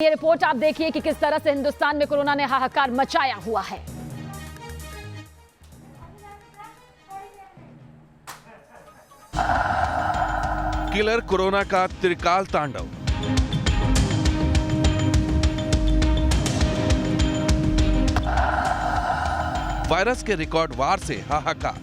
ये रिपोर्ट आप देखिए कि किस तरह से हिंदुस्तान में कोरोना ने हाहाकार मचाया हुआ है। किलर कोरोना का त्रिकाल तांडव। वायरस के रिकॉर्ड वार से हाहाकार।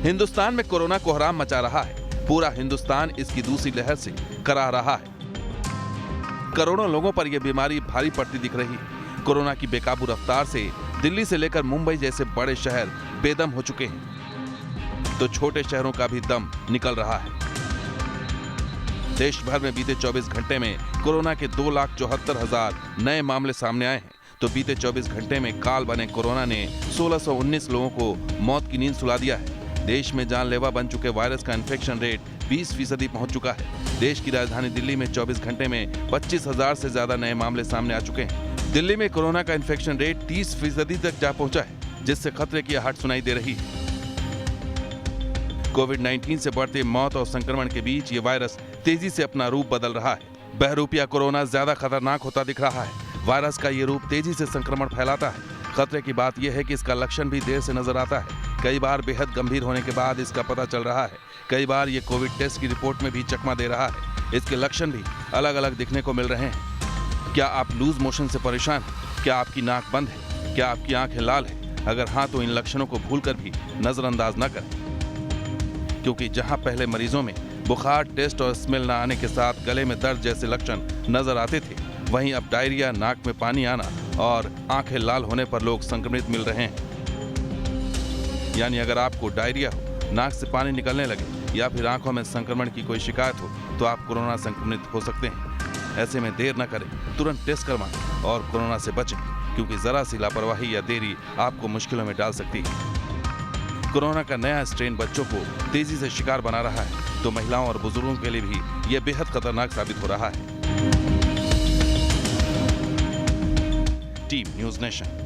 हिंदुस्तान में कोरोना कोहराम मचा रहा है। पूरा हिंदुस्तान इसकी दूसरी लहर से करा रहा है। करोड़ों लोगों पर यह बीमारी भारी पड़ती दिख रही है। कोरोना की बेकाबू रफ्तार से दिल्ली से लेकर मुंबई जैसे बड़े शहर बेदम हो चुके हैं, तो छोटे शहरों का भी दम निकल रहा है। देश भर में बीते 24 घंटे में कोरोना के 2,74,000 नए मामले सामने आए हैं, तो बीते 24 घंटे में काल बने कोरोना ने 1619 लोगों को मौत की नींद सुला दिया है। देश में जानलेवा बन चुके वायरस का इन्फेक्शन रेट 20% पहुंच चुका है। देश की राजधानी दिल्ली में 24 घंटे में 25,000 से ज्यादा नए मामले सामने आ चुके हैं। दिल्ली में कोरोना का इन्फेक्शन रेट 30% तक जा पहुंचा है, जिससे खतरे की आहट सुनाई दे रही है। कोविड-19 से बढ़ते मौत और संक्रमण के बीच ये वायरस तेजी से अपना रूप बदल रहा है। बहरूपिया कोरोना ज्यादा खतरनाक होता दिख रहा है। वायरस का ये रूप तेजी से संक्रमण फैलाता है। खतरे की बात यह है कि इसका लक्षण भी देर से नजर आता है। कई बार बेहद गंभीर होने के बाद इसका पता चल रहा है। कई बार ये कोविड टेस्ट की रिपोर्ट में भी चकमा दे रहा है। इसके लक्षण भी अलग अलग दिखने को मिल रहे हैं। क्या आप लूज मोशन से परेशान हैं? क्या आपकी नाक बंद है? क्या आपकी आंखें लाल है? अगर हाँ, तो इन लक्षणों को भूलकर भी नजरअंदाज न करें, क्योंकि जहां पहले मरीजों में बुखार, टेस्ट और स्मेल न आने के साथ गले में दर्द जैसे लक्षण नजर आते थे, वहीं अब डायरिया, नाक में पानी आना और आंखें लाल होने पर लोग संक्रमित मिल रहे हैं। यानी अगर आपको डायरिया हो, नाक से पानी निकलने लगे या फिर आंखों में संक्रमण की कोई शिकायत हो, तो आप कोरोना संक्रमित हो सकते हैं। ऐसे में देर न करें, तुरंत टेस्ट करवाएं और कोरोना से बचें, क्योंकि जरा सी लापरवाही या देरी आपको मुश्किलों में डाल सकती है। कोरोना का नया स्ट्रेन बच्चों को तेजी से शिकार बना रहा है, तो महिलाओं और बुजुर्गों के लिए भी यह बेहद खतरनाक साबित हो रहा है। Team news nation.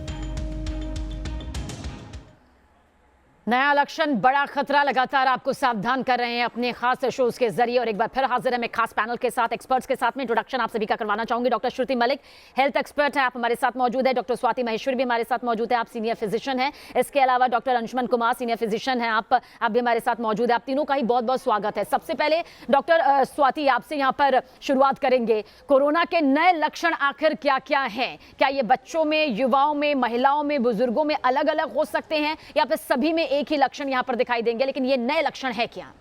नया लक्षण, बड़ा खतरा, लगातार आपको सावधान कर रहे हैं अपने खास शोज के जरिए। और एक बार फिर हाजिर है मैं खास पैनल के साथ, एक्सपर्ट्स के साथ में। इंट्रोडक्शन आप सभी का करवाना चाहूंगी। डॉक्टर श्रुति मलिक हेल्थ एक्सपर्ट है, आप हमारे साथ मौजूद है। डॉक्टर स्वाति महेश्वरी भी हमारे साथ मौजूद है, आप सीनियर फिजिशियन हैं। इसके अलावा doctor Anshuman Kumar senior physician है, आप भी हमारे साथ मौजूद है। आप तीनों का ही बहुत बहुत स्वागत है। सबसे पहले डॉक्टर स्वाति, आपसे यहाँ पर शुरुआत करेंगे। कोरोना के नए लक्षण आखिर क्या क्या हैं? क्या ये बच्चों में, युवाओं में, महिलाओं में, बुजुर्गों में अलग अलग हो सकते हैं, या फिर सभी में एक ही लक्षण यहाँ पर दिखाई देंगे? लेकिन ये नए लक्षण है क्या?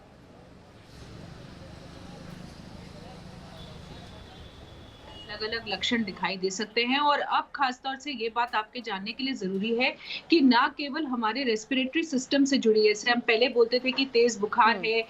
अलग अलग लक्षण दिखाई दे सकते हैं। और अब खासतौर से ये बात आपके जानने के लिए जरूरी है कि ना केवल हमारे रेस्पिरेटरी सिस्टम से जुड़ी है, जैसे हम पहले बोलते थे कि तेज बुखार है,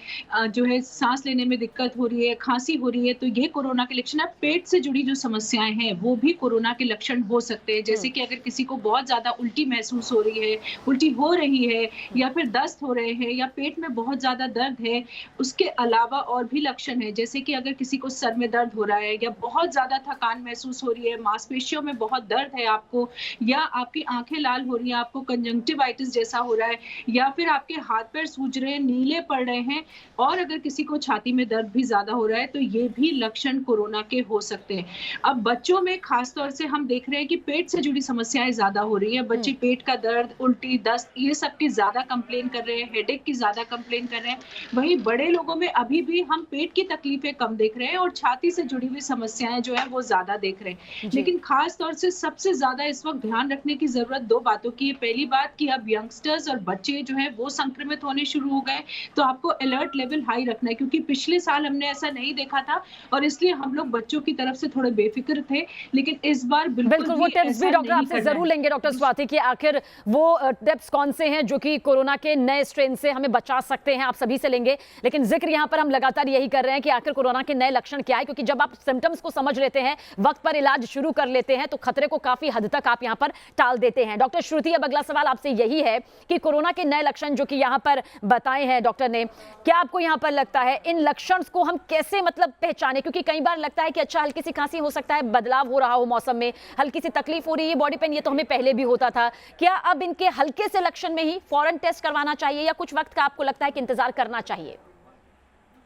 जो है सांस लेने में दिक्कत हो रही है, खांसी हो रही है, तो ये कोरोना के लक्षण है। पेट से जुड़ी जो समस्याएं हैं वो भी कोरोना के लक्षण हो सकते हैं। जैसे कि अगर किसी को बहुत ज्यादा उल्टी महसूस हो रही है, उल्टी हो रही है, या फिर दस्त हो रहे हैं, या पेट में बहुत ज्यादा दर्द है। उसके अलावा और भी लक्षण है, जैसे कि अगर किसी को सर में दर्द हो रहा है, या बहुत ज्यादा थकान महसूस हो रही है, मांसपेशियों में बहुत दर्द है आपको, या आपकी आंखें लाल हो रही हैं, आपको कंजंक्टिवाइटिस जैसा हो रहा है, या फिर आपके हाथ पैर सूज रहे हैं, नीले पड़ रहे हैं, और अगर किसी को छाती में दर्द भी ज्यादा हो रहा है, तो ये भी लक्षण कोरोना के हो सकते हैं। अब बच्चों में खासतौर से हम देख रहे हैं कि पेट से जुड़ी समस्याएं ज्यादा हो रही है। बच्चे पेट का दर्द, उल्टी, दस्त, ये सब की ज्यादा कंप्लेन कर रहे हैं, हेडेक की ज्यादा कंप्लेन कर रहे हैं। वहीं बड़े लोगों में अभी भी हम पेट की तकलीफें कम देख रहे हैं, और छाती से जुड़ी हुई समस्याएं जो है वो ज्यादा देख रहे हैं। लेकिन खास तौर से सबसे ज्यादा इस वक्त ध्यान रखने की जरूरत दो बातों की है। पहली बात कि अब यंगस्टर्स और बच्चे जो है वो संक्रमित होने शुरू हो गए, तो आपको अलर्ट लेवल हाई रखना है, क्योंकि पिछले साल हमने ऐसा नहीं देखा था, और इसलिए हम लोग बच्चों की तरफ से थोड़े बेफिक्र थे। लेकिन इस बार बिल्कुल वो टिप्स भी डॉक्टर आपसे जरूर लेंगे, डॉक्टर स्वाति, कि आखिर वो टिप्स कौन से हैं जो कि कोरोना के नए स्ट्रेन से हमें बचा सकते हैं, आप सभी से लेंगे। लेकिन जिक्र यहाँ पर हम लगातार यही कर रहे हैं कि आखिर कोरोना के नए लक्षण क्या है, क्योंकि जब आप सिम्टम्स को समझ लेते हैं, वक्त पर इलाज शुरू कर लेते हैं, तो खतरे को काफी हद तक आप यहां पर टाल देते हैं। डॉक्टर श्रुति, अब अगला सवाल आपसे यही है कि कोरोना के नए लक्षण जो कि यहां पर बताए हैं डॉक्टर ने, क्या आपको यहां पर लगता है इन लक्षण को हम कैसे पहचाने? क्योंकि कई बार लगता है कि अच्छा, हल्की सी खांसी हो सकता है, बदलाव हो रहा हो मौसम में, हल्की सी तकलीफ हो रही है, बॉडी पेन, ये तो हमें पहले भी होता था। क्या अब इनके हल्के से लक्षण में ही फौरन टेस्ट करवाना चाहिए, या कुछ वक्त का आपको लगता है कि इंतजार करना चाहिए?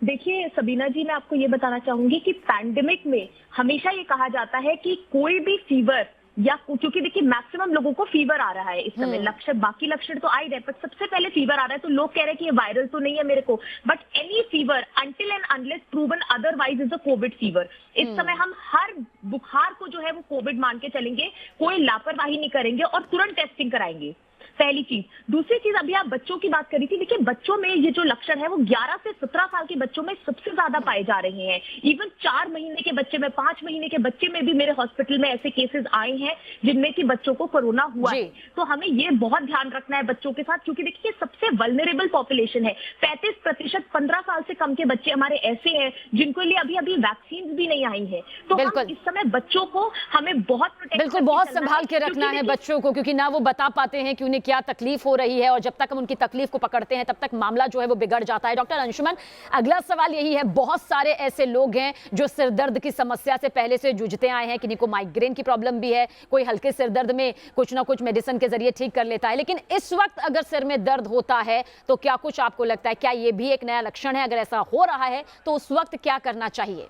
देखिए सबीना जी, मैं आपको ये बताना चाहूंगी कि पैंडेमिक में हमेशा ये कहा जाता है कि कोई भी फीवर या क्योंकि देखिए मैक्सिमम लोगों को फीवर आ रहा है इस समय, लक्षण बाकी लक्षण तो आ ही रहे हैं, पर सबसे पहले फीवर आ रहा है तो लोग कह रहे हैं कि ये वायरल तो नहीं है मेरे को, but any fever until and unless proven otherwise is a Covid fever. इस समय हम हर बुखार को जो है वो कोविड मान के चलेंगे, कोई लापरवाही नहीं करेंगे और तुरंत टेस्टिंग कराएंगे, पहली चीज। दूसरी चीज, अभी आप बच्चों की बात करी थी, देखिए बच्चों में ये जो लक्षण है वो 11 से 17 साल के बच्चों में सबसे ज्यादा पाए जा रहे हैं। इवन 4 महीने के बच्चे में, 5 महीने के बच्चे में भी मेरे हॉस्पिटल में ऐसे केसेस आए हैं जिनमें कि बच्चों को कोरोना हुआ है। तो हमें ये बहुत ध्यान रखना है बच्चों के साथ, क्योंकि देखिए सबसे वल्नरेबल पॉपुलेशन है। 35% 15 साल से कम के बच्चे हमारे ऐसे हैं जिनको लिए अभी अभी वैक्सीन भी नहीं आई है। तो हम इस समय बच्चों को हमें बहुत बिल्कुल बहुत संभाल के रखना है बच्चों को, क्योंकि ना वो बता पाते हैं कि उन्हें क्या तकलीफ हो रही है, और जब तक हम उनकी तकलीफ को पकड़ते हैं तब तक मामला जो है वो बिगड़ जाता है। डॉक्टर अंशुमन, अगला सवाल यही है, बहुत सारे ऐसे लोग हैं जो सिर दर्द की समस्या से पहले से जूझते आए हैं, किन्हीं को माइग्रेन की प्रॉब्लम भी है, कोई हल्के सिर दर्द में कुछ ना कुछ मेडिसिन के जरिए ठीक कर लेता है, लेकिन इस वक्त अगर सिर में दर्द होता है तो क्या कुछ आपको लगता है, क्या ये भी एक नया लक्षण है? अगर ऐसा हो रहा है तो उस वक्त क्या करना चाहिए?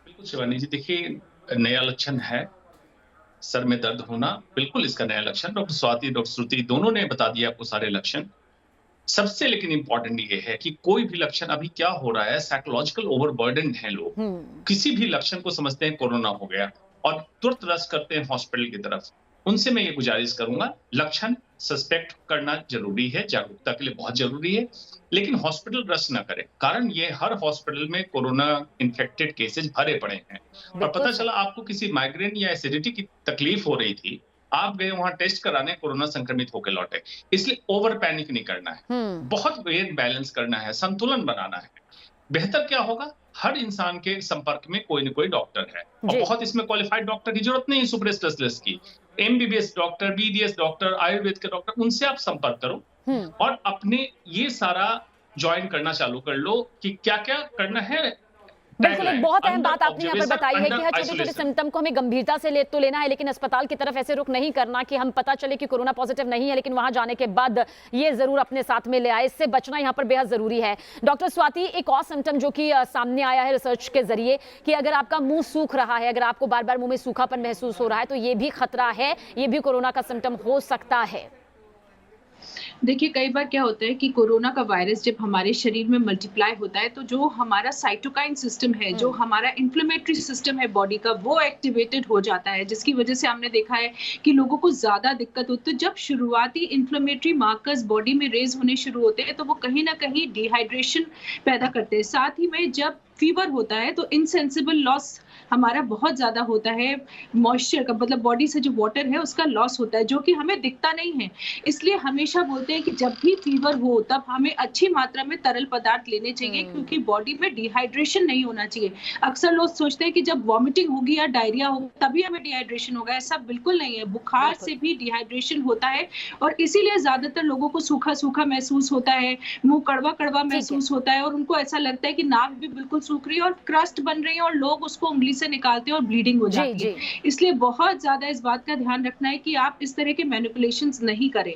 बिल्कुल शिवानी जी, देखिए नया लक्षण है सर में दर्द होना, बिल्कुल इसका नया लक्षण। डॉक्टर स्वाति, डॉक्टर श्रुति दोनों ने बता दिया आपको सारे लक्षण। सबसे लेकिन इंपॉर्टेंट ये है कि कोई भी लक्षण, अभी क्या हो रहा है, साइकोलॉजिकल ओवरबर्डन है लोग, किसी भी लक्षण को समझते हैं कोरोना हो गया और तुरंत रश करते हैं हॉस्पिटल की तरफ। उनसे मैं ये गुजारिश करूंगा, लक्षण सस्पेक्ट करना जरूरी है, जागरूकता के लिए बहुत जरूरी है, लेकिन हॉस्पिटल रश ना करें। कारण ये हर हॉस्पिटल में कोरोना इन्फेक्टेड केसेस भरे पड़े हैं और पता चला आपको किसी माइग्रेन या एसिडिटी की तकलीफ हो रही थी, आप गए वहां टेस्ट कराने, कोरोना संक्रमित होकर लौटे। इसलिए ओवर पैनिक नहीं करना है, बहुत वेट बैलेंस करना है, संतुलन बनाना है। बेहतर क्या होगा, हर इंसान के संपर्क में कोई न कोई डॉक्टर है, और बहुत इसमें क्वालिफाइड डॉक्टर की जरूरत नहीं, सुपर स्पेशलिस्ट की, MBBS doctor, BDS doctor, Ayurveda के डॉक्टर, उनसे आप संपर्क करो और अपने ये सारा ज्वाइन करना चालू कर लो कि क्या क्या करना है। बिल्कुल, एक बहुत अहम बात आपने यहाँ पर बताई है कि हर छोटे छोटे सिम्टम को हमें गंभीरता से लेना है, लेकिन अस्पताल की तरफ ऐसे रुख नहीं करना कि हम पता चले कि कोरोना पॉजिटिव नहीं है, लेकिन वहां जाने के बाद ये जरूर अपने साथ में ले आए। इससे बचना यहाँ पर बेहद जरूरी है। डॉक्टर स्वाति, एक और सिम्टम जो कि सामने आया है रिसर्च के जरिए कि अगर आपका मुंह सूख रहा है, अगर आपको बार बार मुंह में सूखापन महसूस हो रहा है, तो ये भी खतरा है, ये भी कोरोना का सिम्टम हो सकता है। देखिए कई बार क्या होता है कि कोरोना का वायरस जब हमारे शरीर में मल्टीप्लाई होता है तो जो हमारा साइटोकाइन सिस्टम है, जो हमारा इन्फ्लेमेटरी सिस्टम है बॉडी का, वो एक्टिवेटेड हो जाता है, जिसकी वजह से हमने देखा है कि लोगों को ज्यादा दिक्कत होती है। जब शुरुआती इन्फ्लेमेटरी मार्कर्स बॉडी में रेज होने शुरू होते हैं तो वो कहीं ना कहीं डिहाइड्रेशन पैदा करते हैं। साथ ही में जब फीवर होता है तो इनसेंसिबल लॉस हमारा बहुत ज्यादा होता है, मॉइस्चर का, मतलब बॉडी से जो वाटर है उसका लॉस होता है, जो कि हमें दिखता नहीं है। इसलिए हमेशा बोलते हैं कि जब भी फीवर हो तब हमें अच्छी मात्रा में तरल पदार्थ लेने चाहिए, क्योंकि बॉडी में डिहाइड्रेशन नहीं होना चाहिए। अक्सर लोग सोचते हैं कि जब वॉमिटिंग होगी या डायरिया होगा तभी हमें डिहाइड्रेशन होगा, ऐसा बिल्कुल नहीं है। बुखार से भी डिहाइड्रेशन होता है और इसीलिए ज्यादातर लोगों को सूखा सूखा महसूस होता है, मुंह कड़वा कड़वा महसूस होता है और उनको ऐसा लगता है कि नाक भी बिल्कुल सूख रही है और क्रस्ट बन रही है और लोग उसको उंगली से निकालते हैं और ब्लीडिंग हो जाती है। इसलिए बहुत ज्यादा इस बात का ध्यान रखना है कि आप इस तरह के मैनिपुलेशंस नहीं करें।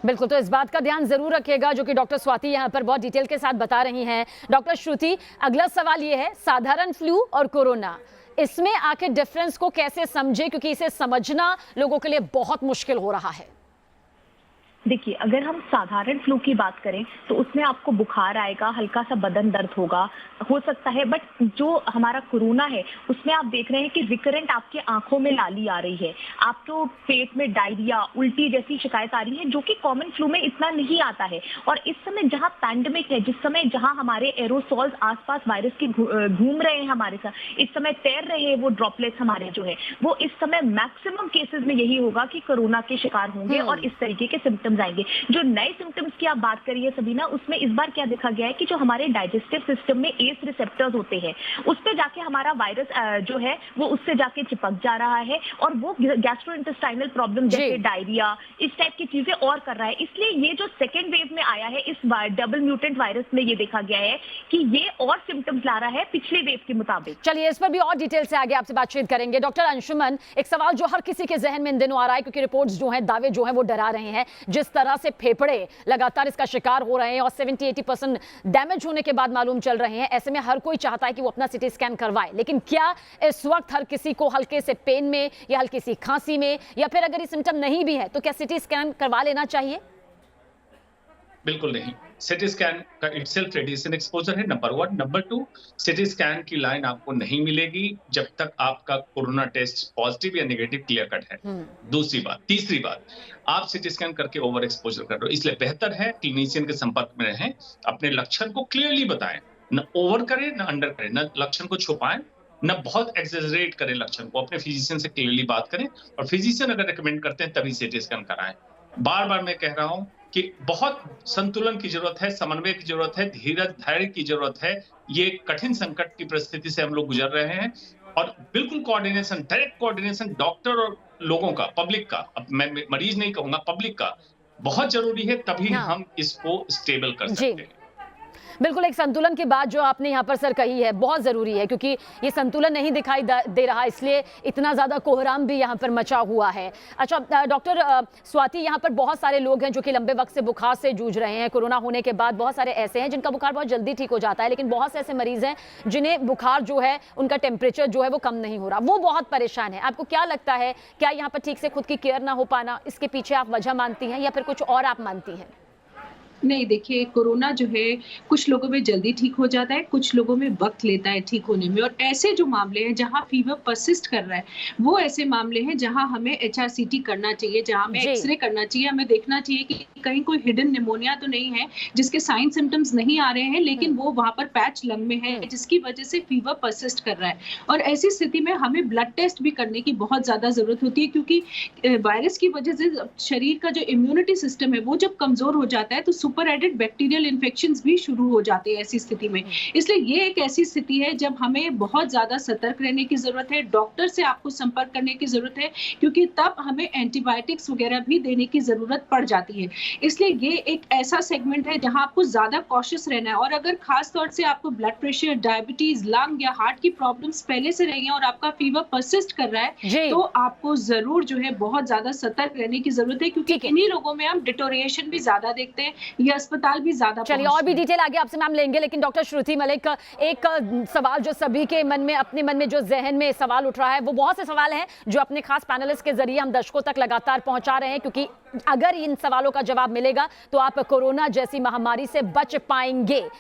बिल्कुल, तो इस बात का ध्यान जरूर रखिएगा जो कि डॉक्टर स्वाति यहाँ पर बहुत डिटेल के साथ बता रही हैं। डॉक्टर श्रुति, अगला सवाल ये है, साधारण फ्लू और कोरोना, इसमें आखिर डिफरेंस को कैसे समझे, क्योंकि इसे समझना लोगों के लिए बहुत मुश्किल हो रहा है। देखिए, अगर हम साधारण फ्लू की बात करें तो उसमें आपको बुखार आएगा, हल्का सा बदन दर्द होगा, हो सकता है, बट जो हमारा कोरोना है उसमें आप देख रहे हैं कि रिकरेंट आपके आंखों में लाली आ रही है, आपको पेट में डायरिया, उल्टी जैसी शिकायत आ रही है, जो कि कॉमन फ्लू में इतना नहीं आता है। और इस समय जहां पैंडेमिक है, जिस समय जहां हमारे एरोसॉल्स आसपास वायरस के घूम रहे हैं हमारे साथ, इस समय तैर रहे हैं वो ड्रॉपलेट्स हमारे जो है, वो इस समय मैक्सिमम केसेस में यही होगा कि कोरोना के शिकार होंगे और इस तरीके के सिम्टम्स आएंगे। जो नए सिम्टम्स की आप बात करिए सबीना, उसमें इस बार क्या देखा गया है कि जो हमारे डाइजेस्टिव सिस्टम में एस रिसेप्टर्स होते हैं, उस पे जाके हमारा वायरस जो है वो उससे जाके चिपक जा रहा है और वो गैस्ट्रोइंटेस्टाइनल प्रॉब्लम जैसे डायरिया, इस टाइप की चीजें और कर रहा है। इसलिए ये जो सेकेंड वेव में आया है, इस डबल म्यूटेंट वायरस में ये देखा गया है कि ये और सिम्टम्स ला रहा है पिछले वेव के मुताबिक। चलिए, इस पर भी और डिटेल से आगे आपसे बातचीत करेंगे। डॉक्टर अंशुमन, एक सवाल जो हर किसी के जहन में इन दिनों आ रहा है, क्योंकि रिपोर्ट्स जो हैं, दावे जो हैं वो डरा रहे हैं, जिस जिस तरह से फेफड़े लगातार इसका शिकार हो रहे हैं और 70-80% डैमेज होने के बाद मालूम चल रहे हैं, ऐसे में हर कोई चाहता है कि वो अपना सिटी स्कैन करवाए। लेकिन क्या इस वक्त हर किसी को हल्के से पेन में या हल्की सी खांसी में या फिर अगर ये सिम्टम नहीं भी है तो क्या सिटी स्कैन करवा लेना चाहिए? बिल्कुल नहीं। सिटी स्कैन का इटसेल्फ रेडिएशन एक्सपोजर है, नंबर 1। नंबर 2, सिटी स्कैन की लाइन आपको नहीं मिलेगी जब तक आपका कोरोना टेस्ट पॉजिटिव या नेगेटिव क्लियर कट है। दूसरी बात, तीसरी बात, आप सिटी स्कैन करके ओवर एक्सपोजर कर रहे हो, इसलिए बेहतर है क्लिनिशियन के संपर्क में रहें, अपने लक्षण को क्लियरली बताएं, न ओवर करें न अंडर करें, न लक्षण को छुपाएं न बहुत एक्सेजरेट करें लक्षण को। अपने फिजिशियन से क्लियरली बात करें और फिजिशियन अगर रिकमेंड करते हैं तभी सिटी स्कैन कराएं। बार बार मैं कह रहा हूं कि बहुत संतुलन की जरूरत है, समन्वय की जरूरत है, धीरज धैर्य की जरूरत है। ये कठिन संकट की परिस्थिति से हम लोग गुजर रहे हैं और बिल्कुल कोऑर्डिनेशन, डायरेक्ट कोऑर्डिनेशन डॉक्टर और लोगों का, पब्लिक का, अब मैं मरीज नहीं कहूंगा, पब्लिक का बहुत जरूरी है, तभी हम इसको स्टेबल कर सकते हैं। बिल्कुल, एक संतुलन की बात जो आपने यहाँ पर सर कही है बहुत ज़रूरी है, क्योंकि ये संतुलन नहीं दिखाई दे रहा, इसलिए इतना ज़्यादा कोहराम भी यहाँ पर मचा हुआ है। अच्छा डॉक्टर स्वाति, यहाँ पर बहुत सारे लोग हैं जो कि लंबे वक्त से बुखार से जूझ रहे हैं। कोरोना होने के बाद बहुत सारे ऐसे हैं जिनका बुखार बहुत जल्दी ठीक हो जाता है, लेकिन बहुत से ऐसे मरीज हैं जिन्हें बुखार जो है, उनका टेम्परेचर जो है वो कम नहीं हो रहा, वो बहुत परेशान है। आपको क्या लगता है, क्या यहाँ पर ठीक से खुद की केयर ना हो पाना, इसके पीछे आप वजह मानती हैं या फिर कुछ और आप मानती हैं? नहीं, देखिए कोरोना जो है कुछ लोगों में जल्दी ठीक हो जाता है, कुछ लोगों में वक्त लेता है ठीक होने में, और ऐसे जो मामले हैं जहां फीवर परसिस्ट कर रहा है वो ऐसे मामले हैं जहां हमें HRCT करना चाहिए, जहां हमें एक्सरे करना चाहिए, हमें देखना चाहिए कि कहीं कोई हिडन निमोनिया तो नहीं है जिसके साइन सिम्टम्स नहीं आ रहे हैं लेकिन वो वहां पर पैच लंग में है जिसकी वजह से फीवर परसिस्ट कर रहा है। और ऐसी स्थिति में हमें ब्लड टेस्ट भी करने की बहुत ज्यादा जरूरत होती है, क्योंकि वायरस की वजह से शरीर का जो इम्यूनिटी सिस्टम है वो जब कमजोर हो जाता है तो सुपर एडेड बैक्टीरियल इन्फेक्शंस भी शुरू हो जाते हैं ऐसी स्थिति में। इसलिए ये एक ऐसी स्थिति है जब हमें बहुत ज्यादा सतर्क रहने की जरूरत है, डॉक्टर से आपको संपर्क करने की जरूरत है, क्योंकि तब हमें एंटीबायोटिक्स वगैरह भी देने की जरूरत पड़ जाती है। इसलिए ये एक ऐसा सेगमेंट है जहां आपको ज्यादा कॉशियस रहना है। और अगर खास तौर से आपको ब्लड प्रेशर, डायबिटीज, लंग या हार्ट की प्रॉब्लम्स पहले से रही हैं और आपका फीवर परसिस्ट कर रहा है तो आपको जरूर जो है बहुत ज्यादा सतर्क रहने की जरूरत है, क्योंकि इन्हीं लोगों में हम डिटोरिएशन भी ज्यादा देखते हैं, ये अस्पताल भी ज्यादा। चलिए और भी डिटेल आगे आपसे मैम लेंगे, लेकिन डॉक्टर श्रुति मलिक, एक सवाल जो सभी के मन में, अपने मन में जो जहन में सवाल उठ रहा है, वो बहुत से सवाल हैं जो अपने खास पैनलिस्ट के जरिए हम दर्शकों तक लगातार पहुंचा रहे हैं, क्योंकि अगर इन सवालों का जवाब मिलेगा तो आप कोरोना जैसी महामारी से बच पाएंगे।